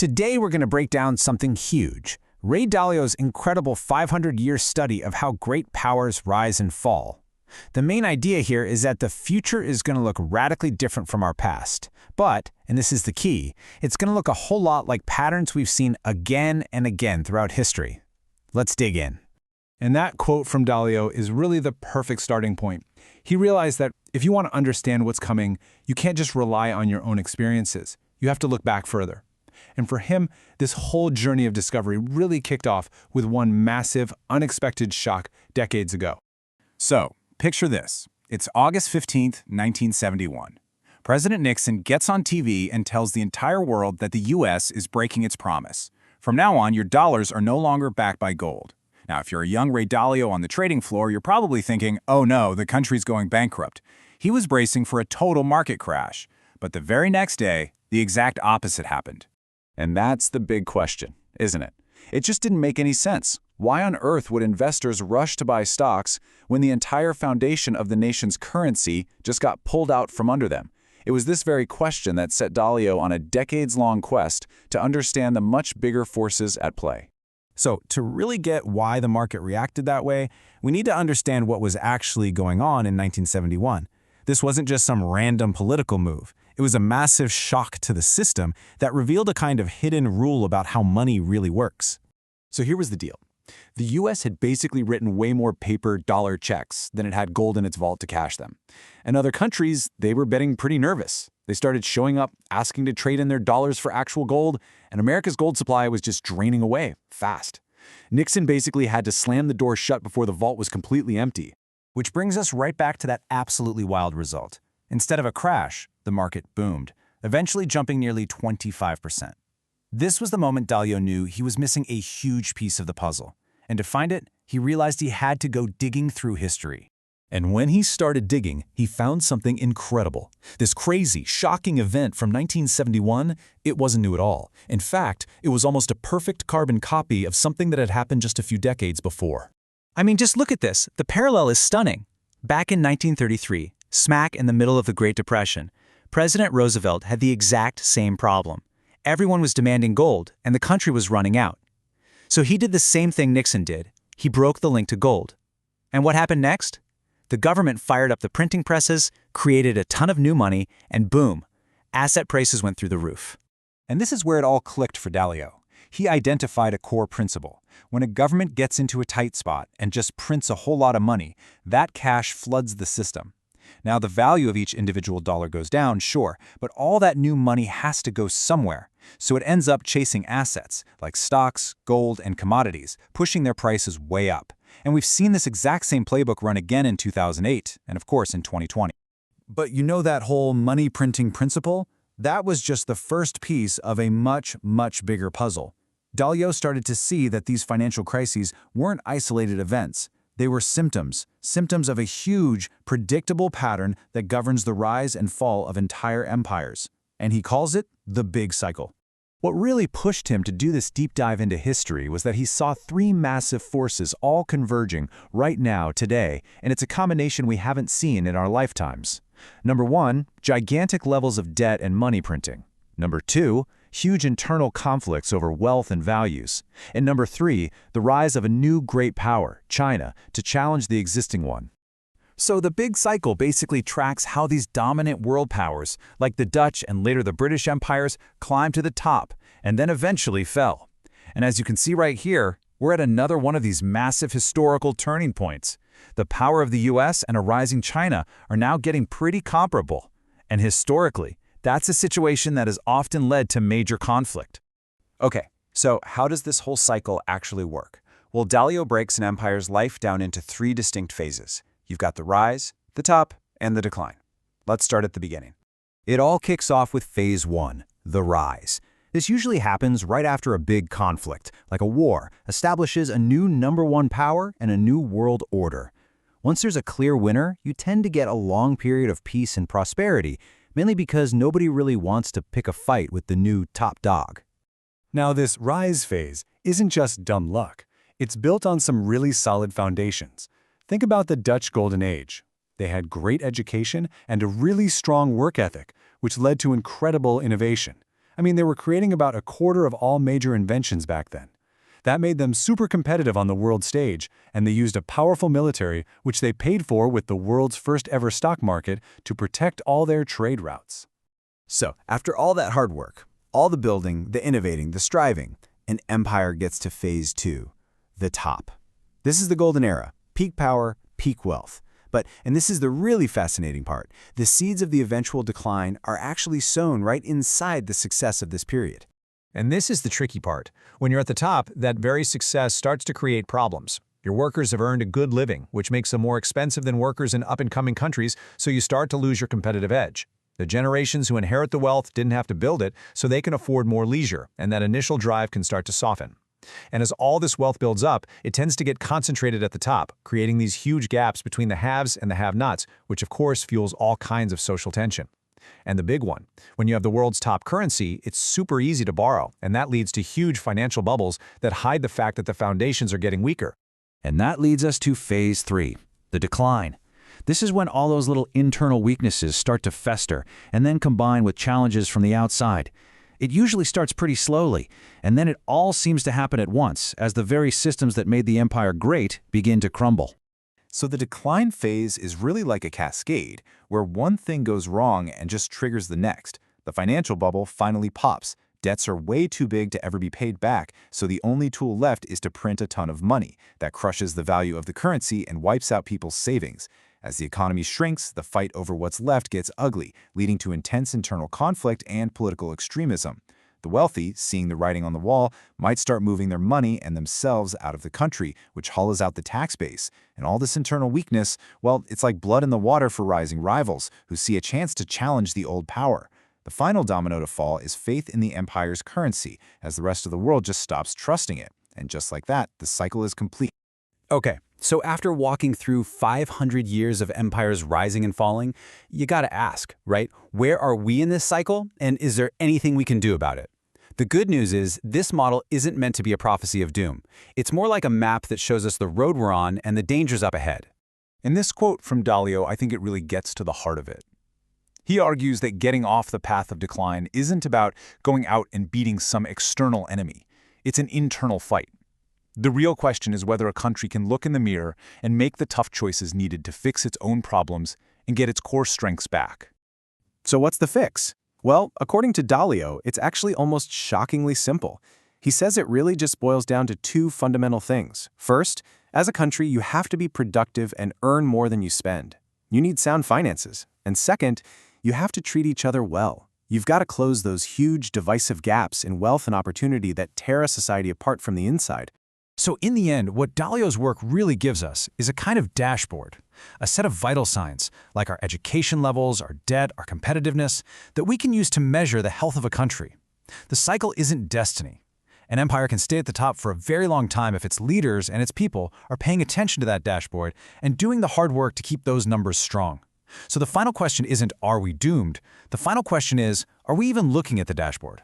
Today we're going to break down something huge, Ray Dalio's incredible 500-year study of how great powers rise and fall. The main idea here is that the future is going to look radically different from our past. But, and this is the key, it's going to look a whole lot like patterns we've seen again and again throughout history. Let's dig in. And that quote from Dalio is really the perfect starting point. He realized that if you want to understand what's coming, you can't just rely on your own experiences. You have to look back further. And for him, this whole journey of discovery really kicked off with one massive, unexpected shock decades ago. So, picture this. It's August 15th, 1971. President Nixon gets on TV and tells the entire world that the U.S. is breaking its promise. From now on, your dollars are no longer backed by gold. Now, if you're a young Ray Dalio on the trading floor, you're probably thinking, oh no, the country's going bankrupt. He was bracing for a total market crash. But the very next day, the exact opposite happened. And that's the big question, isn't it? It just didn't make any sense. Why on earth would investors rush to buy stocks when the entire foundation of the nation's currency just got pulled out from under them? It was this very question that set Dalio on a decades-long quest to understand the much bigger forces at play. So, to really get why the market reacted that way, we need to understand what was actually going on in 1971. This wasn't just some random political move. It was a massive shock to the system that revealed a kind of hidden rule about how money really works. So here was the deal. The U.S. had basically written way more paper dollar checks than it had gold in its vault to cash them. And other countries, they were getting pretty nervous. They started showing up, asking to trade in their dollars for actual gold, and America's gold supply was just draining away fast. Nixon basically had to slam the door shut before the vault was completely empty. Which brings us right back to that absolutely wild result. Instead of a crash, the market boomed, eventually jumping nearly 25%. This was the moment Dalio knew he was missing a huge piece of the puzzle. And to find it, he realized he had to go digging through history. And when he started digging, he found something incredible. This crazy, shocking event from 1971, it wasn't new at all. In fact, it was almost a perfect carbon copy of something that had happened just a few decades before. I mean, just look at this. The parallel is stunning. Back in 1933, smack in the middle of the Great Depression, President Roosevelt had the exact same problem. Everyone was demanding gold, and the country was running out. So he did the same thing Nixon did. He broke the link to gold. And what happened next? The government fired up the printing presses, created a ton of new money, and boom, asset prices went through the roof. And this is where it all clicked for Dalio. He identified a core principle. When a government gets into a tight spot and just prints a whole lot of money, that cash floods the system. Now, the value of each individual dollar goes down, sure, but all that new money has to go somewhere. So it ends up chasing assets, like stocks, gold, and commodities, pushing their prices way up. And we've seen this exact same playbook run again in 2008, and of course in 2020. But you know that whole money printing principle? That was just the first piece of a much, much bigger puzzle. Dalio started to see that these financial crises weren't isolated events. They were symptoms of a huge, predictable pattern that governs the rise and fall of entire empires. And he calls it the big cycle. What really pushed him to do this deep dive into history was that he saw three massive forces all converging right now, today, and it's a combination we haven't seen in our lifetimes. Number one, gigantic levels of debt and money printing. Number two, huge internal conflicts over wealth and values. And number three, the rise of a new great power, China, to challenge the existing one. So the big cycle basically tracks how these dominant world powers, like the Dutch and later the British empires, climbed to the top and then eventually fell. And as you can see right here, we're at another one of these massive historical turning points. The power of the US and a rising China are now getting pretty comparable. And historically, that's a situation that has often led to major conflict. Okay, so how does this whole cycle actually work? Well, Dalio breaks an empire's life down into three distinct phases. You've got the rise, the top, and the decline. Let's start at the beginning. It all kicks off with phase one, the rise. This usually happens right after a big conflict, like a war, establishes a new number one power and a new world order. Once there's a clear winner, you tend to get a long period of peace and prosperity, mainly because nobody really wants to pick a fight with the new top dog. Now, this rise phase isn't just dumb luck. It's built on some really solid foundations. Think about the Dutch Golden Age. They had great education and a really strong work ethic, which led to incredible innovation. I mean, they were creating about a quarter of all major inventions back then. That made them super competitive on the world stage, and they used a powerful military, which they paid for with the world's first ever stock market, to protect all their trade routes. So, after all that hard work, all the building, the innovating, the striving, an empire gets to phase 2, the top. This is the golden era, peak power, peak wealth. But, and this is the really fascinating part, the seeds of the eventual decline are actually sown right inside the success of this period. And this is the tricky part. When you're at the top, that very success starts to create problems. Your workers have earned a good living, which makes them more expensive than workers in up-and-coming countries, so you start to lose your competitive edge. The generations who inherit the wealth didn't have to build it, so they can afford more leisure, and that initial drive can start to soften. And as all this wealth builds up, it tends to get concentrated at the top, creating these huge gaps between the haves and the have-nots, which of course fuels all kinds of social tension. And the big one, when you have the world's top currency, it's super easy to borrow, and that leads to huge financial bubbles that hide the fact that the foundations are getting weaker. And that leads us to phase 3, the decline. This is when all those little internal weaknesses start to fester and then combine with challenges from the outside. It usually starts pretty slowly, and then it all seems to happen at once as the very systems that made the empire great begin to crumble. So the decline phase is really like a cascade, where one thing goes wrong and just triggers the next. The financial bubble finally pops. Debts are way too big to ever be paid back, so the only tool left is to print a ton of money. That crushes the value of the currency and wipes out people's savings. As the economy shrinks, the fight over what's left gets ugly, leading to intense internal conflict and political extremism. The wealthy, seeing the writing on the wall, might start moving their money and themselves out of the country, which hollows out the tax base. And all this internal weakness, well, it's like blood in the water for rising rivals who see a chance to challenge the old power. The final domino to fall is faith in the empire's currency, as the rest of the world just stops trusting it. And just like that, the cycle is complete. Okay, so after walking through 500 years of empires rising and falling, you gotta ask, right? Where are we in this cycle, and is there anything we can do about it? The good news is this model isn't meant to be a prophecy of doom. It's more like a map that shows us the road we're on and the dangers up ahead. In this quote from Dalio, I think it really gets to the heart of it. He argues that getting off the path of decline isn't about going out and beating some external enemy. It's an internal fight. The real question is whether a country can look in the mirror and make the tough choices needed to fix its own problems and get its core strengths back. So what's the fix? Well, according to Dalio, it's actually almost shockingly simple. He says it really just boils down to two fundamental things. First, as a country, you have to be productive and earn more than you spend. You need sound finances. And second, you have to treat each other well. You've got to close those huge divisive gaps in wealth and opportunity that tear a society apart from the inside. So in the end, what Dalio's work really gives us is a kind of dashboard, a set of vital signs, like our education levels, our debt, our competitiveness, that we can use to measure the health of a country. The cycle isn't destiny. An empire can stay at the top for a very long time if its leaders and its people are paying attention to that dashboard and doing the hard work to keep those numbers strong. So the final question isn't, are we doomed? The final question is, are we even looking at the dashboard?